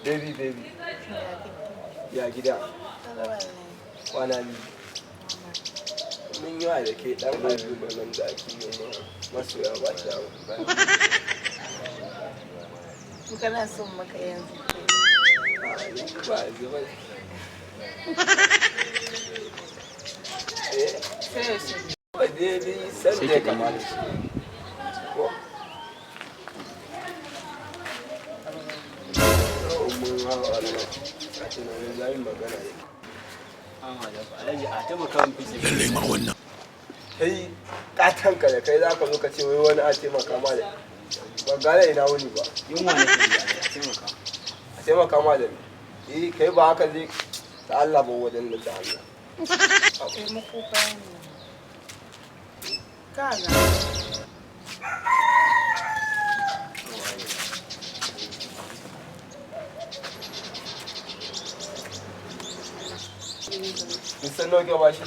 Baby. Ya gida. Kwana biyu. Mun yi wa da ke ɗan azuba nan da ake yi masoya ba shi kana son maka yanzu. Ba a zuba. Ba daidai san da ya kamata shi. Ko? Mun hawa Allah. A tunanin zayin magana ne. Lallai ma wannan. Kai ƙatanka da kai za ka zo ka ce wai wani a taimaka ma da ba gane ina wuni ba. Yunwa ne a taimaka. A taimaka ma da ni. Kai ba haka zai da Allah ba wajen da Allah. Taimako bayan ne. Kaga. Kin san nawa ke ba shi?